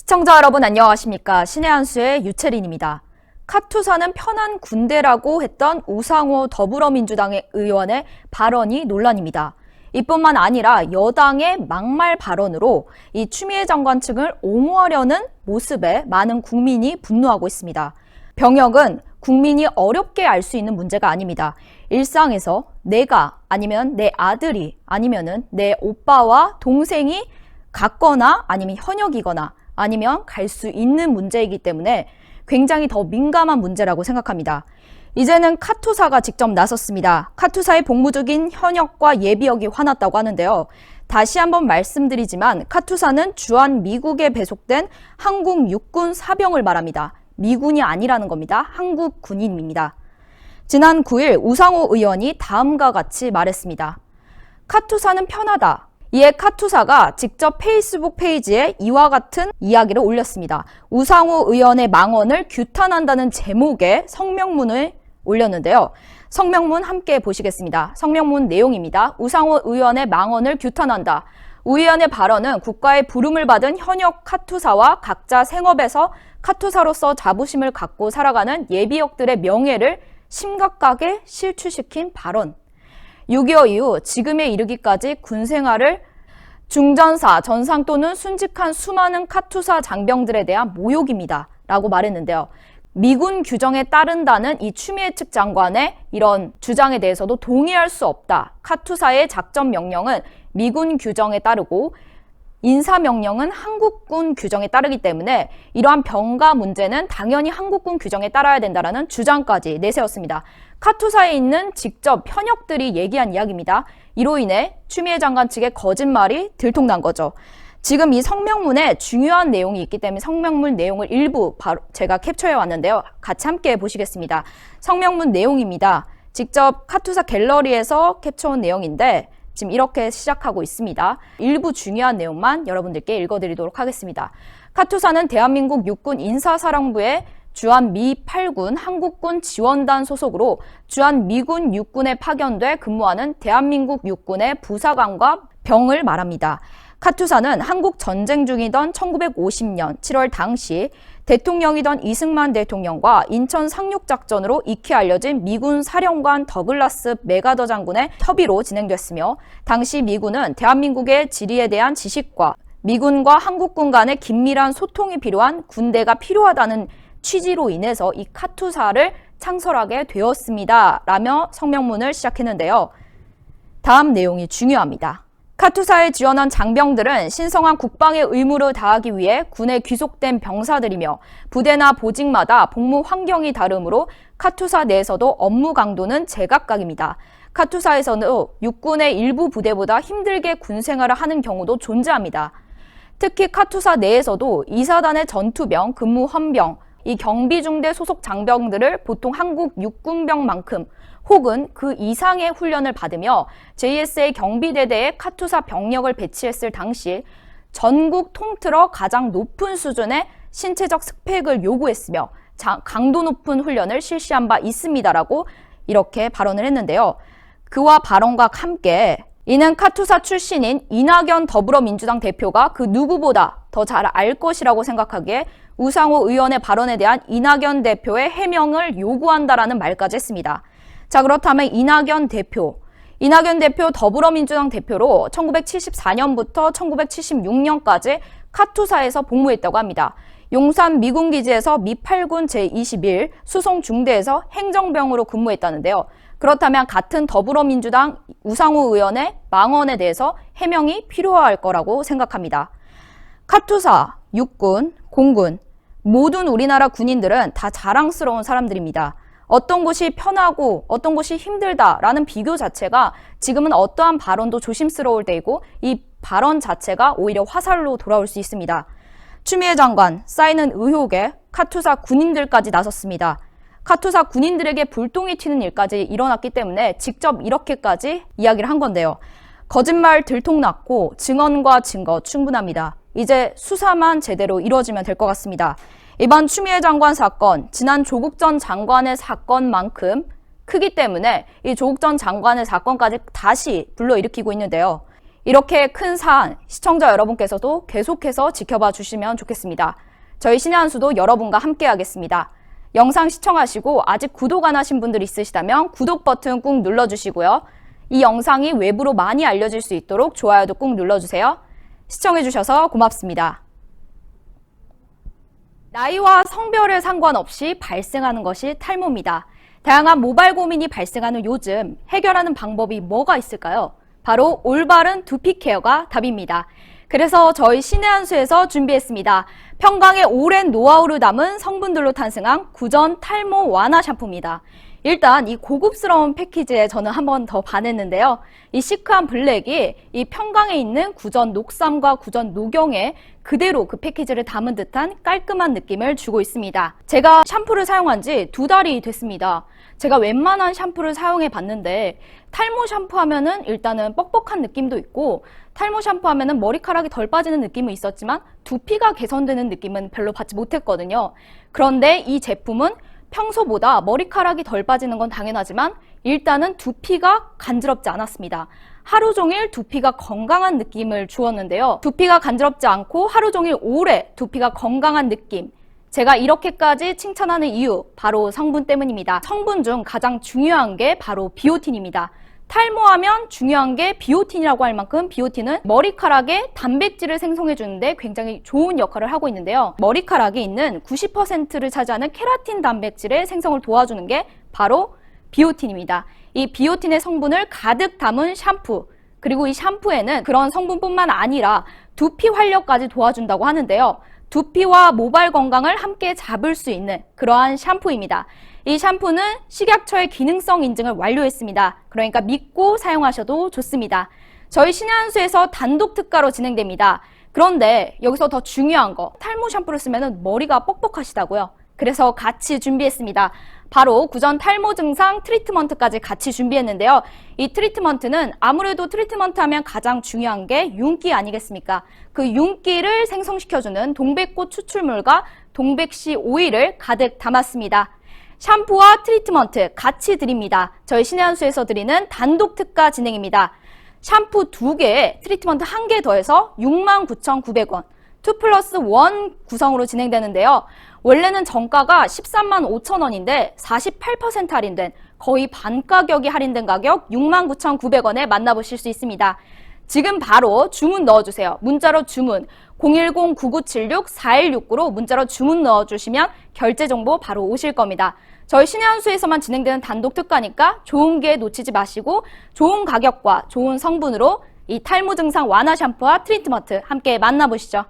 시청자 여러분 안녕하십니까? 신의 한수의 유채린입니다. 카투사는 편한 군대라고 했던 우상호 더불어민주당 의원의 발언이 논란입니다. 이뿐만 아니라 여당의 막말 발언으로 이 추미애 장관 측을 옹호하려는 모습에 많은 국민이 분노하고 있습니다. 병역은 국민이 어렵게 알 수 있는 문제가 아닙니다. 일상에서 내가 아니면 내 아들이 아니면은 내 오빠와 동생이 같거나 아니면 현역이거나 아니면 갈 수 있는 문제이기 때문에 굉장히 더 민감한 문제라고 생각합니다. 이제는 카투사가 직접 나섰습니다. 카투사의 복무 중인 현역과 예비역이 화났다고 하는데요. 다시 한번 말씀드리지만 카투사는 주한 미국에 배속된 한국 육군 사병을 말합니다. 미군이 아니라는 겁니다. 한국 군인입니다. 지난 9일 우상호 의원이 다음과 같이 말했습니다. 카투사는 편하다. 이에 카투사가 직접 페이스북 페이지에 이와 같은 이야기를 올렸습니다. 우상호 의원의 망언을 규탄한다는 제목의 성명문을 올렸는데요. 성명문 함께 보시겠습니다. 성명문 내용입니다. 우상호 의원의 망언을 규탄한다. 우 의원의 발언은 국가의 부름을 받은 현역 카투사와 각자 생업에서 카투사로서 자부심을 갖고 살아가는 예비역들의 명예를 심각하게 실추시킨 발언. 6.25 이후 지금에 이르기까지 군생활을 중전사, 전상 또는 순직한 수많은 카투사 장병들에 대한 모욕입니다. 라고 말했는데요. 미군 규정에 따른다는 이 추미애 측 장관의 이런 주장에 대해서도 동의할 수 없다. 카투사의 작전 명령은 미군 규정에 따르고 인사명령은 한국군 규정에 따르기 때문에 이러한 병가 문제는 당연히 한국군 규정에 따라야 된다라는 주장까지 내세웠습니다. 카투사에 있는 직접 현역들이 얘기한 이야기입니다. 이로 인해 추미애 장관 측의 거짓말이 들통난 거죠. 지금 이 성명문에 중요한 내용이 있기 때문에 성명문 내용을 일부 바로 제가 캡처해 왔는데요. 같이 함께 보시겠습니다. 성명문 내용입니다. 직접 카투사 갤러리에서 캡처한 내용인데 지금 이렇게 시작하고 있습니다. 일부 중요한 내용만 여러분들께 읽어드리도록 하겠습니다. 카투사는 대한민국 육군 인사사령부의 주한 미 8군 한국군 지원단 소속으로 주한 미군 육군에 파견돼 근무하는 대한민국 육군의 부사관과 병을 말합니다. 카투사는 한국 전쟁 중이던 1950년 7월 당시 대통령이던 이승만 대통령과 인천 상륙작전으로 익히 알려진 미군 사령관 더글라스 맥아더 장군의 협의로 진행됐으며 당시 미군은 대한민국의 지리에 대한 지식과 미군과 한국군 간의 긴밀한 소통이 필요한 군대가 필요하다는 취지로 인해서 이 카투사를 창설하게 되었습니다. 라며 성명문을 시작했는데요. 다음 내용이 중요합니다. 카투사에 지원한 장병들은 신성한 국방의 의무를 다하기 위해 군에 귀속된 병사들이며 부대나 보직마다 복무 환경이 다르므로 카투사 내에서도 업무 강도는 제각각입니다. 카투사에서는 육군의 일부 부대보다 힘들게 군생활을 하는 경우도 존재합니다. 특히 카투사 내에서도 이사단의 전투병, 근무 헌병, 이 경비중대 소속 장병들을 보통 한국 육군병만큼 혹은 그 이상의 훈련을 받으며 JSA 경비대대에 카투사 병력을 배치했을 당시 전국 통틀어 가장 높은 수준의 신체적 스펙을 요구했으며 강도 높은 훈련을 실시한 바 있습니다라고 이렇게 발언을 했는데요. 그와 발언과 함께 이는 카투사 출신인 이낙연 더불어민주당 대표가 그 누구보다 더 잘 알 것이라고 생각하기에 우상호 의원의 발언에 대한 이낙연 대표의 해명을 요구한다라는 말까지 했습니다. 자, 그렇다면 이낙연 대표 더불어민주당 대표로 1974년부터 1976년까지 카투사에서 복무했다고 합니다. 용산 미군기지에서 미 8군 제21 수송중대에서 행정병으로 근무했다는데요. 그렇다면 같은 더불어민주당 우상호 의원의 망언에 대해서 해명이 필요할 거라고 생각합니다. 카투사, 육군, 공군, 모든 우리나라 군인들은 다 자랑스러운 사람들입니다. 어떤 곳이 편하고 어떤 곳이 힘들다라는 비교 자체가 지금은 어떠한 발언도 조심스러울 때이고 이 발언 자체가 오히려 화살로 돌아올 수 있습니다. 추미애 장관 쌓이는 의혹에 카투사 군인들까지 나섰습니다. 카투사 군인들에게 불똥이 튀는 일까지 일어났기 때문에 직접 이렇게까지 이야기를 한 건데요. 거짓말 들통났고 증언과 증거 충분합니다. 이제 수사만 제대로 이루어지면 될 것 같습니다. 이번 추미애 장관 사건, 지난 조국 전 장관의 사건만큼 크기 때문에 이 조국 전 장관의 사건까지 다시 불러일으키고 있는데요. 이렇게 큰 사안, 시청자 여러분께서도 계속해서 지켜봐 주시면 좋겠습니다. 저희 신의 한 수도 여러분과 함께 하겠습니다. 영상 시청하시고 아직 구독 안 하신 분들 있으시다면 구독 버튼 꾹 눌러주시고요. 이 영상이 외부로 많이 알려질 수 있도록 좋아요도 꾹 눌러주세요. 시청해주셔서 고맙습니다. 나이와 성별에 상관없이 발생하는 것이 탈모입니다. 다양한 모발 고민이 발생하는 요즘 해결하는 방법이 뭐가 있을까요? 바로 올바른 두피 케어가 답입니다. 그래서 저희 신의 한 수에서 준비했습니다. 평강의 오랜 노하우를 담은 성분들로 탄생한 구전 탈모 완화 샴푸입니다. 일단 이 고급스러운 패키지에 저는 한 번 더 반했는데요. 이 시크한 블랙이 이 평강에 있는 구전 녹삼과 구전 녹용에 그대로 그 패키지를 담은 듯한 깔끔한 느낌을 주고 있습니다. 제가 샴푸를 사용한 지 2달이 됐습니다. 제가 웬만한 샴푸를 사용해 봤는데 탈모 샴푸 하면은 일단은 뻑뻑한 느낌도 있고 탈모 샴푸 하면은 머리카락이 덜 빠지는 느낌은 있었지만 두피가 개선되는 느낌은 별로 받지 못했거든요. 그런데 이 제품은 평소보다 머리카락이 덜 빠지는 건 당연하지만 일단은 두피가 간지럽지 않았습니다. 하루 종일 두피가 건강한 느낌을 주었는데요. 두피가 간지럽지 않고 하루 종일 오래 두피가 건강한 느낌. 제가 이렇게까지 칭찬하는 이유 바로 성분 때문입니다. 성분 중 가장 중요한 게 바로 비오틴입니다. 탈모하면 중요한 게 비오틴이라고 할 만큼 비오틴은 머리카락에 단백질을 생성해 주는데 굉장히 좋은 역할을 하고 있는데요. 머리카락에 있는 90%를 차지하는 케라틴 단백질의 생성을 도와주는 게 바로 비오틴입니다. 이 비오틴의 성분을 가득 담은 샴푸, 그리고 이 샴푸에는 그런 성분뿐만 아니라 두피 활력까지 도와준다고 하는데요. 두피와 모발 건강을 함께 잡을 수 있는 그러한 샴푸입니다. 이 샴푸는 식약처의 기능성 인증을 완료했습니다. 그러니까 믿고 사용하셔도 좋습니다. 저희 신의 한 수에서 단독 특가로 진행됩니다. 그런데 여기서 더 중요한 거, 탈모 샴푸를 쓰면 머리가 뻑뻑하시다고요. 그래서 같이 준비했습니다. 바로 구전 탈모 증상 트리트먼트까지 같이 준비했는데요. 이 트리트먼트는 아무래도 트리트먼트 하면 가장 중요한 게 윤기 아니겠습니까? 그 윤기를 생성시켜주는 동백꽃 추출물과 동백씨 오일을 가득 담았습니다. 샴푸와 트리트먼트 같이 드립니다. 저희 신의 한 수에서 드리는 단독 특가 진행입니다. 샴푸 2개에 트리트먼트 1개 더해서 69,900원, 2+1 구성으로 진행되는데요. 원래는 정가가 13만 5천 원인데 48% 할인된 거의 반 가격이 할인된 가격 69,900원에 만나보실 수 있습니다. 지금 바로 주문 넣어주세요. 문자로 주문 010-9976-4169로 문자로 주문 넣어주시면 결제 정보 바로 오실 겁니다. 저희 신의 한 수에서만 진행되는 단독 특가니까 좋은 기회 놓치지 마시고 좋은 가격과 좋은 성분으로 이 탈모 증상 완화 샴푸와 트리트먼트 함께 만나보시죠.